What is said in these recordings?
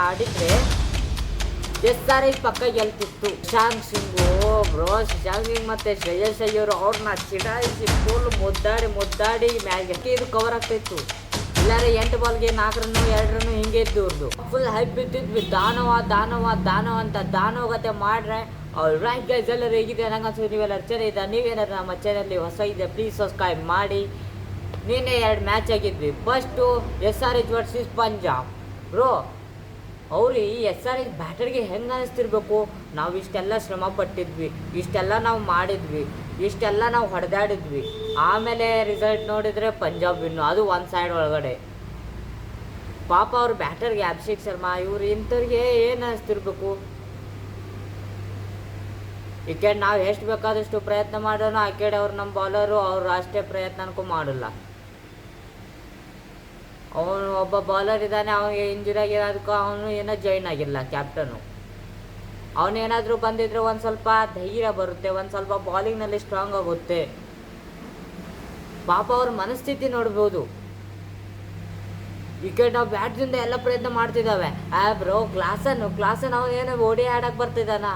ಆಡಿದ್ರೆ SRH ಪಕ್ಕ ಗೆಲ್ತಿತ್ತು. ಶಶಾಂಕ್ ಸಿಂಗು ಶಶಾಂಕ್ ಸಿಂಗ್ ಮತ್ತೆ ಶ್ರೇಯಸ್ ಅಯ್ಯರ್ ಅವ್ರನ್ನ ಚಿಡಾಯಿಸಿ ಫುಲ್ ಮುದ್ದಾಡಿ ಮ್ಯಾಚ್ ಇದು ಕವರ್ ಆಗ್ತಾಯಿತ್ತು. ಇಲ್ಲಾರೆ 8 ಬಾಲ್ಗೆ 4 ರನ್ನು 2 ರನ್ನು ಹಿಂಗೆ ಇದ್ದು ಇವ್ರದ್ದು ಫುಲ್ ಹೈಪ್ ಬಿದ್ದಿದ್ವಿ. ದಾನವ ಅಂತ ದಾನವಗತೆ ಮಾಡ್ರೆ ರೈಟ್ ಗೈಸ್ ಎಲ್ಲರೂ ಹೇಗಿದೆ ನಂಗೆ ನೀವೆಲ್ಲರೂ ಚೆನ್ನಾಗಿದೆ. ನೀವೇನಾದ್ರು ನಮ್ಮ ಚಾನಲ್ಲಿ ಹೊಸ ಇದೆ ಪ್ಲೀಸ್ ಸಬ್ಸ್ಕ್ರೈಬ್ ಮಾಡಿ. ನೀನೇ 2 ಮ್ಯಾಚ್ ಆಗಿದ್ವಿ. First SRH versus Punjab. Bro ಅವ್ರು ಈ SRH ಬ್ಯಾಟರ್ಗೆ ಹೆಂಗೆ ಅನ್ನಿಸ್ತಿರ್ಬೇಕು. ನಾವು ಇಷ್ಟೆಲ್ಲ ಶ್ರಮ ಪಟ್ಟಿದ್ವಿ, ಇಷ್ಟೆಲ್ಲ ನಾವು ಮಾಡಿದ್ವಿ, ಇಷ್ಟೆಲ್ಲ ನಾವು ಹೊಡೆದಾಡಿದ್ವಿ, ಆಮೇಲೆ ರಿಸಲ್ಟ್ ನೋಡಿದರೆ ಪಂಜಾಬ್ ವಿನ್ನು, ಅದು ಒಂದು ಸೈಡ್ ಒಳಗಡೆ. ಪಾಪ ಅವ್ರ ಬ್ಯಾಟರ್ಗೆ ಅಭಿಷೇಕ್ ಶರ್ಮಾ ಇವ್ರು ಇಂಥವ್ರಿಗೆ ಏನು ಅನ್ನಿಸ್ತಿರ್ಬೇಕು. ಈ ಕಡೆ ನಾವು ಎಷ್ಟು ಬೇಕಾದಷ್ಟು ಪ್ರಯತ್ನ ಮಾಡೋಣ, ಆ ಕಡೆ ಅವ್ರು ನಮ್ಮ ಬಾಲರು ಅವ್ರು ಅಷ್ಟೇ ಪ್ರಯತ್ನಕ್ಕೂ ಮಾಡಲ್ಲ. ಅವನು ಒಬ್ಬ ಬಾಲರ್ ಇದ್ದಾನೆ, ಅವನಿಗೆ ಇಂಜುರಿ ಆಗಿರೋದಕ್ಕೂ ಅವನು ಏನೋ ಜಾಯ್ನ್ ಆಗಿಲ್ಲ ಕ್ಯಾಪ್ಟನು. ಅವನೇನಾದರೂ ಬಂದಿದ್ರೆ ಒಂದು ಸ್ವಲ್ಪ ಧೈರ್ಯ ಬರುತ್ತೆ, ಒಂದು ಸ್ವಲ್ಪ ಬಾಲಿಂಗ್ನಲ್ಲಿ ಸ್ಟ್ರಾಂಗ್ ಆಗುತ್ತೆ. ಪಾಪ ಅವ್ರ ಮನಸ್ಥಿತಿ ನೋಡ್ಬೋದು. ಈ ಕಡೆ ನಾವು ಬ್ಯಾಟ್ದಿಂದ ಎಲ್ಲ ಪ್ರಯತ್ನ ಮಾಡ್ತಿದ್ದಾವೆ. ಬ್ರೋ ಕ್ಲಾಸನ್ ಅವನೇನೋ ಓಡಿ ಆಡಕ್ಕೆ ಬರ್ತಿದ್ದಾನ,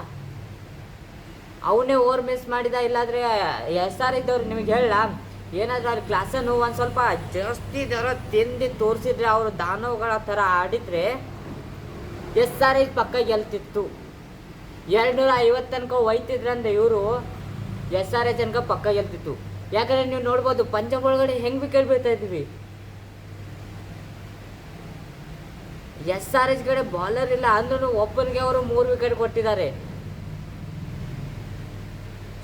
ಅವನೇ ಓವರ್ ಮಿಸ್ ಮಾಡಿದ. ಇಲ್ಲಾಂದರೆ SRH ಅವ್ರು ನಿಮಗೆ ಹೇಳ ಏನಾದರೂ ಅಲ್ಲಿ ಕ್ಲಾಸನ್ನು ಒಂದು ಸ್ವಲ್ಪ ಜಾಸ್ತಿ ಥರ ತಿಂದು ತೋರಿಸಿದ್ರೆ, ಅವರು ದಾನವಗಳ ಥರ ಆಡಿದರೆ SRH ಪಕ್ಕ ಗೆಲ್ತಿತ್ತು. 250 ತನಕ ಒಯ್ತಿದ್ರಂದ್ರೆ ಇವರು SRH ತನಕ ಪಕ್ಕ ಗೆಲ್ತಿತ್ತು. ಯಾಕಂದರೆ ನೀವು ನೋಡ್ಬೋದು ಪಂಜಾಬ್ ಒಳಗಡೆ ಹೆಂಗೆ ವಿಕೆಟ್ ಬೀಳ್ತಾ ಇದ್ವಿ. SRH ಕಡೆ ಬಾಲರ್ ಇಲ್ಲ ಅಂದ್ರೂ ಒಬ್ಬನಿಗೆ ಅವರು 3 ವಿಕೆಟ್ ಕೊಟ್ಟಿದ್ದಾರೆ.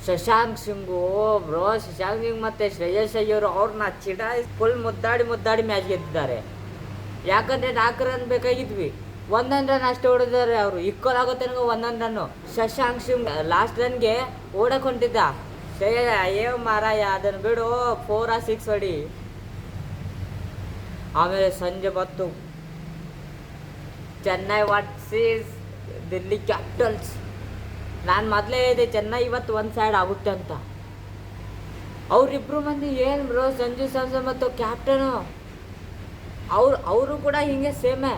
ಶಶಾಂಕ್ ಸಿಂಗು ಶಶಾಂಕ್ ಸಿಂಗ್ ಮತ್ತು ಶ್ರೇಯಸ್ ಅಯ್ಯರ್ ಅವ್ರನ್ನ ಚಿಡಾಯಿಸಿ ಫುಲ್ ಮುದ್ದಾಡಿ ಮ್ಯಾಚ್ ಗೆದ್ದಿದ್ದಾರೆ. ಯಾಕಂದರೆ 4 ರನ್ ಬೇಕಾಗಿದ್ವಿ, 1 ರನ್ ಅಷ್ಟೇ ಹೊಡೆದಿದ್ದಾರೆ ಅವರು. ಈಕ್ವಲ್ ಆಗೋ ತನಕ 1 ರನ್ನು. ಶಶಾಂಕ್ ಸಿಂಗ್ ಲಾಸ್ಟ್ ರನ್ಗೆ ಓಡಕ್ಕೆ ಹೊಂಟಿದ್ದ. ಅಯ್ಯೋ ಮಾರಾಯ ಅದನ್ನು ಬಿಡು, 4 or 6 ಹೊಡಿ. ಆಮೇಲೆ ಸಂಜೆ ಬತ್ತು ಚೆನ್ನೈ ವರ್ಸಸ್ ದಿಲ್ಲಿ ಕ್ಯಾಪಿಟಲ್ಸ್. ನಾನು ಮೊದಲೇ ಹೇಳಿದೆ ಚೆನ್ನೈ ಇವತ್ತು ಒಂದು ಸೈಡ್ ಆಗುತ್ತೆ ಅಂತ. ಅವರಿಬ್ಬರು ಮಂದಿ ಏನು ಬ್ರೋ, ಸಂಜು ಸ್ಯಾಮ್ಸನ್ ಮತ್ತು ಕ್ಯಾಪ್ಟನು ಅವರು ಕೂಡ ಹಿಂಗೆ ಸೇಮೇ.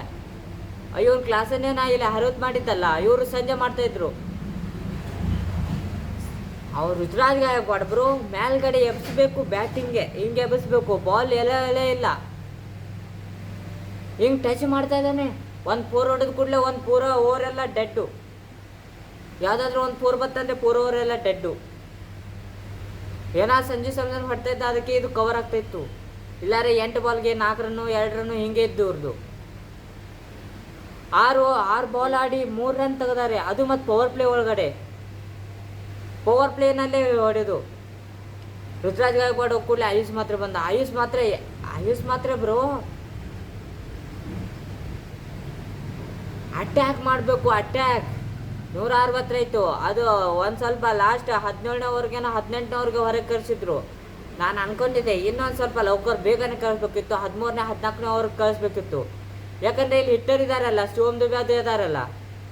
ಇವ್ರ ಕ್ಲಾಸನ್ನೇ ನಾ ಇಲ್ಲಿ 60 ಮಾಡಿದ್ದಲ್ಲ, ಇವರು ಸಂಜೆ ಮಾಡ್ತಾಯಿದ್ರು. ಅವ್ರು ರುದ್ರಾಜ್ ಗಾಯಕ್ವಾಡ್ ಬ್ರೋ ಮೇಲ್ಗಡೆ ಎಬ್ಬಿಸ್ಬೇಕು, ಬ್ಯಾಟಿಂಗ್ಗೆ ಹಿಂಗೆ ಎಬ್ಬಿಸ್ಬೇಕು, ಬಾಲ್ ಎಲೆ ಇಲ್ಲ, ಹಿಂಗೆ ಟಚ್ ಮಾಡ್ತಾ ಇದ್ದಾನೆ. 1 4 ಹೊಡೆದ ಕೂಡಲೇ 1 ಪೂರ ಓವರೆಲ್ಲ ಡೆಡ್ಡು. ಯಾವುದಾದ್ರೂ 1 4 ಬತ್ತಂದರೆ ಪೂರ ಓವರೆಲ್ಲ ಡೆಡ್ಡು. ಏನಾದ್ರು ಸಂಜು ಸ್ಯಾಮ್ಸನ್ ಹೊಡ್ತಾ ಇದ್ದ, ಅದಕ್ಕೆ ಇದು ಕವರ್ ಆಗ್ತಾಯಿತ್ತು. ಇಲ್ಲಾರೆ 8 ಬಾಲ್ಗೆ 4 ರನ್ನು 2 ರನ್ನು ಹಿಂಗೆ ಇದ್ದು ಇವ್ರದ್ದು. 6 ಬಾಲ್ ಆಡಿ 3 ರನ್ ತೆಗೆದಾರೆ, ಅದು ಮತ್ತು ಪವರ್ ಪ್ಲೇನಲ್ಲೇ ಹೊಡೆದು. ರುದ್ರಾಜ್ ಗಾಯಕ್ವಾಡ್ ಕೂಡಲೇ ಆಯುಷ್ ಮಾತ್ರ ಬಂದ. ಆಯುಷ್ ಮಾತ್ರ ಬ್ರೋ ಅಟ್ಯಾಕ್ ಮಾಡಬೇಕು, ಅಟ್ಯಾಕ್ 160 ಆಯಿತು. ಅದು ಒಂದು ಸ್ವಲ್ಪ ಲಾಸ್ಟ್ 17ನೇ ಓವರ್ಗೇನೋ 18ನೇ ಓವರ್ಗೆ ಹೊರಗೆ ಕಳಿಸಿದ್ರು. ನಾನು ಅಂದ್ಕೊಂಡಿದ್ದೆ ಇನ್ನೊಂದು ಸ್ವಲ್ಪ ಬೇಗನೆ ಕಳಿಸ್ಬೇಕಿತ್ತು, 13ನೇ 14ನೇ ಓವರ್ಗೆ ಕಳಿಸ್ಬೇಕಿತ್ತು. ಯಾಕಂದರೆ ಇಲ್ಲಿ ಹಿಟ್ಟರ್ ಇದ್ದಾರಲ್ಲ, ಶಿವಮ್ ದುಬೆ ಅದು ಇದ್ದಾರಲ್ಲ,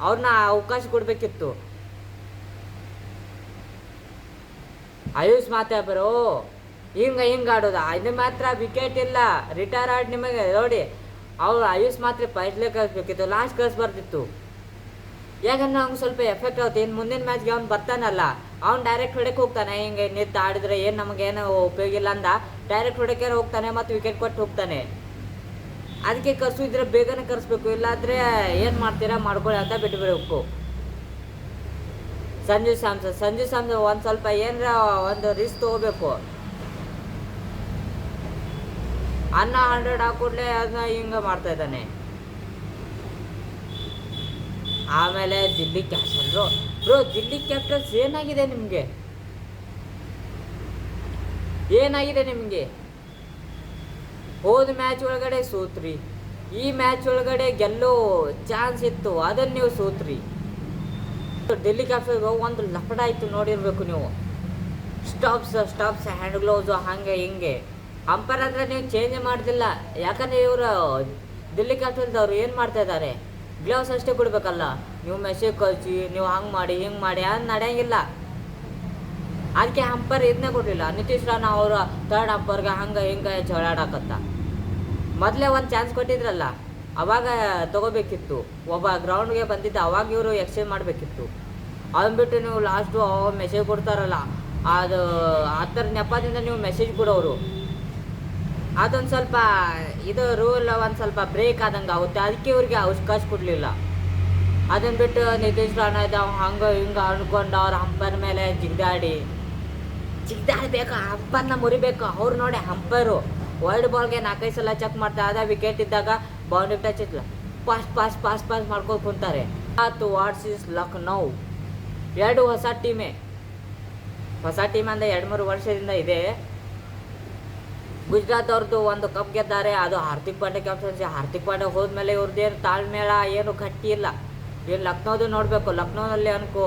ಅವ್ರನ್ನ ಅವಕಾಶ ಕೊಡಬೇಕಿತ್ತು. ಆಯುಷ್ ಮಾತ್ರ ಬರೋ ಹಿಂಗೆ ಆಡೋದು, ಇದು ಮಾತ್ರ ವಿಕೆಟ್ ಇಲ್ಲ, ರಿಟೈರ್ ಆಡಿ ನಿಮಗೆ ನೋಡಿ. ಆಯುಷ್ ಮಾತ್ರ ಪೈಸ್ಲೇ ಕಳಿಸ್ಬೇಕಿತ್ತು, ಲಾಸ್ಟ್ ಕಳಿಸ್ಬಾರ್ದಿತ್ತು. ಯಾಕಂದ್ರೆ ಅವ್ನಿಗೆ ಸ್ವಲ್ಪ ಎಫೆಕ್ಟ್ ಆಗುತ್ತೆ. ಇನ್ನು ಮುಂದಿನ ಮ್ಯಾಚ್ಗೆ ಅವ್ನು ಬರ್ತಾನಲ್ಲ, ಅವ್ನು ಡೈರೆಕ್ಟ್ ಹೊಡೆಕ್ಕೆ ಹೋಗ್ತಾನೆ. ಹಿಂಗೆ ನಿಂತು ಆಡಿದ್ರೆ ಏನು ನಮಗೇನು ಉಪಯೋಗ ಇಲ್ಲ ಅಂದ ಡೈರೆಕ್ಟ್ ಹೊಡೆಕೆ ಹೋಗ್ತಾನೆ ಮತ್ತು ವಿಕೆಟ್ ಕೊಟ್ಟು ಹೋಗ್ತಾನೆ. ಅದಕ್ಕೆ ಕರ್ಸಿದ್ರೆ ಬೇಗನೆ ಕರೆಸ್ಬೇಕು, ಇಲ್ಲಾಂದರೆ ಏನು ಮಾಡ್ತೀರಾ ಮಾಡ್ಕೊಳ್ಳಿ ಅಂತ ಬಿಟ್ಟುಬಿಡಬೇಕು. ಸಂಜು ಸ್ಯಾಮ್ಸನ್ ಒಂದು ಸ್ವಲ್ಪ ಏನರ ಒಂದು ರಿಸ್ಕ್ ತೊಗೋಬೇಕು. 100 ಹಾಕೂಡ್ಲೆ ಅದನ್ನ ಹಿಂಗೆ ಮಾಡ್ತಾ ಇದ್ದಾನೆ. ಆಮೇಲೆ ದಿಲ್ಲಿ ದಿಲ್ಲಿ ಕ್ಯಾಪಿಟಲ್ಸ್ ಏನಾಗಿದೆ ನಿಮಗೆ? ಹೋದ ಮ್ಯಾಚ್ ಒಳಗಡೆ ಸೋತ್ರಿ, ಈ ಮ್ಯಾಚ್ ಒಳಗಡೆ ಗೆಲ್ಲೋ ಚಾನ್ಸ್ ಇತ್ತು, ಅದನ್ನು ನೀವು ಸೋತ್ರಿ. ದಿಲ್ಲಿ ಕ್ಯಾಪಿಟಲ್ಸ್ ಒಂದು ಲಪಡ ಆಯಿತು, ನೋಡಿರ್ಬೇಕು ನೀವು. ಸ್ಟಾಪ್ಸ್ ಹ್ಯಾಂಡ್ ಗ್ಲೌಸು ಹಾಗೆ ಹಿಂಗೆ. ಅಂಪೈರ್ ಅಂದರೆ ನೀವು ಚೇಂಜ್ ಮಾಡ್ತಿಲ್ಲ. ಯಾಕಂದರೆ ಇವರು ದಿಲ್ಲಿ ಕ್ಯಾಪಿಟಲ್ಸ್ ಅವರು ಏನು ಮಾಡ್ತಾ ಇದ್ದಾರೆ, ಗ್ಲೌಸ್ ಅಷ್ಟೇ ಕೊಡಬೇಕಲ್ಲ. ನೀವು ಮೆಸೇಜ್ ಕಳಿಸಿ, ನೀವು ಹಂಗೆ ಮಾಡಿ ಹಿಂಗೆ ಮಾಡಿ ಅದು ನಡೆಯಂಗಿಲ್ಲ. ಅದಕ್ಕೆ ಅಂಪೈರ್ ಇದನ್ನೇ ಕೊಡಲಿಲ್ಲ. ನಿತೀಶ್ ರಾಣಾ ಅವರು 3rd ಅಂಪೈರ್ಗೆ ಹಂಗೆ ಹಿಂಗೆ ಜಗಳಾಡಕತ್ತ. ಮೊದಲೇ ಒಂದು ಚಾನ್ಸ್ ಕೊಟ್ಟಿದ್ರಲ್ಲ, ಅವಾಗ ತಗೋಬೇಕಿತ್ತು. ಒಬ್ಬ ಗ್ರೌಂಡ್ಗೆ ಬಂದಿದ್ದ ಅವಾಗ ಇವರು ಎಕ್ಸ್ಚೇಂಜ್ ಮಾಡಬೇಕಿತ್ತು. ಅದನ್ನ ಬಿಟ್ಟು ನೀವು ಲಾಸ್ಟು ಮೆಸೇಜ್ ಕೊಡ್ತಾರಲ್ಲ, ಅದು ಆ ಥರ ನೆಪದಿಂದ ನೀವು ಮೆಸೇಜ್ ಕೊಡೋರು, ಅದೊಂದು ಸ್ವಲ್ಪ ಇದು ರೂಲ್ ಒಂದು ಸ್ವಲ್ಪ ಬ್ರೇಕ್ ಆದಂಗೆ ಆಗುತ್ತೆ. ಅದಕ್ಕೆ ಇವ್ರಿಗೆ ಅವಕಾಶ ಕೊಡಲಿಲ್ಲ. ಅದನ್ನು ಬಿಟ್ಟು ನಿತೀಶ್ ರಾಣಾ ಇದ್ದಾವೆ ಹಂಗೆ ಹಿಂಗೆ ಅಂದ್ಕೊಂಡು ಅವ್ರ ಹಂಪರ್ ಮೇಲೆ ಜಿಗ್ದಾಡಬೇಕು, ಹಂಪರ್ನ ಮುರಿಬೇಕು. ಅವ್ರು ನೋಡಿ ಹಂಪರು ವೈಡ್ ಬಾಲ್ಗೆ 4-5 ಸಲ ಚೆಕ್ ಮಾಡ್ತಾರೆ. ಅದ ವಿಕೆಟ್ ಇದ್ದಾಗ ಬೌಂಡ್ರಿ ಟಚ್ ಇತ್ತಲ್ಲ, ಪಾಸ್ ಮಾಡ್ಕೊಂಡು ಕುಂತಾರೆ. ವಾಟ್ಸ್ ಇಸ್ ಲಕ್ನೋ 2 ಹೊಸ ಟೀಮ್ ಅಂದರೆ 2-3 ವರ್ಷದಿಂದ ಇದೆ. ಗುಜರಾತ್ ಅವ್ರದ್ದು ಒಂದು ಕಪ್ ಗೆದ್ದಾರೆ, ಅದು ಹಾರ್ದಿಕ್ ಪಾಂಡ್ಯ ಕ್ಯಾಪ್ಟನ್ಸಿ. ಹಾರ್ದಿಕ್ ಪಾಂಡ್ಯ ಹೋದ್ಮೇಲೆ ಇವ್ರದ್ದೇನು ತಾಳ್ಮೇಳ ಏನು ಗಟ್ಟಿ ಇಲ್ಲ. ಏನು ಲಕ್ನೋದು ನೋಡಬೇಕು, ಲಕ್ನೋನಲ್ಲಿ ಅನ್ಕೋ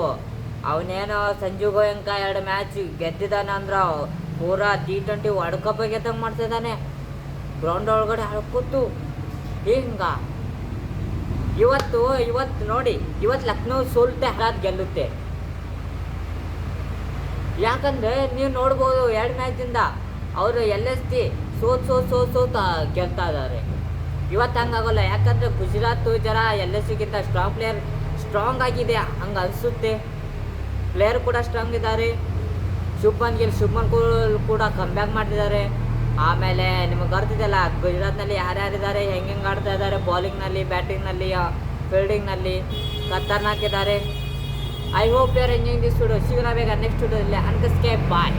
ಅವನೇನೋ ಸಂಜು ಗೋಯಂಕ 2 ಮ್ಯಾಚ್ ಗೆದ್ದಿದ್ದಾನೆ ಅಂದ್ರೆ ಪೂರಾ T20 ವರ್ಲ್ಡ್ ಕಪ್ ಗೆದ್ದಂಗೆ ಮಾಡ್ತಿದ್ದಾನೆ. ಗ್ರೌಂಡ್ ಒಳಗಡೆ ಕೂತು ಹಿಂಗ. ಇವತ್ತು ನೋಡಿ, ಇವತ್ತು ಲಕ್ನೋ ಸೋಲ್ತೆ ಹರಾದ್ ಗೆಲ್ಲುತ್ತೆ. ಯಾಕಂದರೆ ನೀವು ನೋಡ್ಬೋದು 2 ಮ್ಯಾಚಿಂದ ಅವರು LSG ಸೋತ ಗೆಲ್ತಾ ಇದ್ದಾರೆ. ಇವತ್ತು ಹಂಗಾಗೋಲ್ಲ, ಯಾಕಂದರೆ ಗುಜರಾತ್ ಜರ LSGಗಿಂತ ಸ್ಟ್ರಾಂಗ್ ಆಗಿದೆ ಹಂಗೆ ಅನಿಸುತ್ತೆ. ಪ್ಲೇಯರ್ ಕೂಡ ಸ್ಟ್ರಾಂಗ್ ಇದ್ದಾರೆ. ಶುಭ್ಮನ್ ಗಿಲ್ ಕೂಡ ಕಮ್ಬ್ಯಾಕ್ ಮಾಡ್ತಿದ್ದಾರೆ. ಆಮೇಲೆ ನಿಮಗೆ ಗೊತ್ತಿದೆಯಲ್ಲ ಗುಜರಾತ್ನಲ್ಲಿ ಯಾರ್ಯಾರಿದ್ದಾರೆ, ಹೆಂಗೆ ಆಡ್ತಾ ಇದ್ದಾರೆ, ಬೌಲಿಂಗ್ನಲ್ಲಿ, ಬ್ಯಾಟಿಂಗ್ನಲ್ಲಿ, ಫೀಲ್ಡಿಂಗ್ನಲ್ಲಿ ಖತರ್ನಾಕ್ ಇದ್ದಾರೆ. I hope you are enjoying this video. ಸಿಗೋಣ ಬೇಗ ನೆಕ್ಸ್ಟ್ ವಿಡಿಯೋದಲ್ಲಿ. ಅನ್ಕಸ್ಕೆ ಬಾಯ್.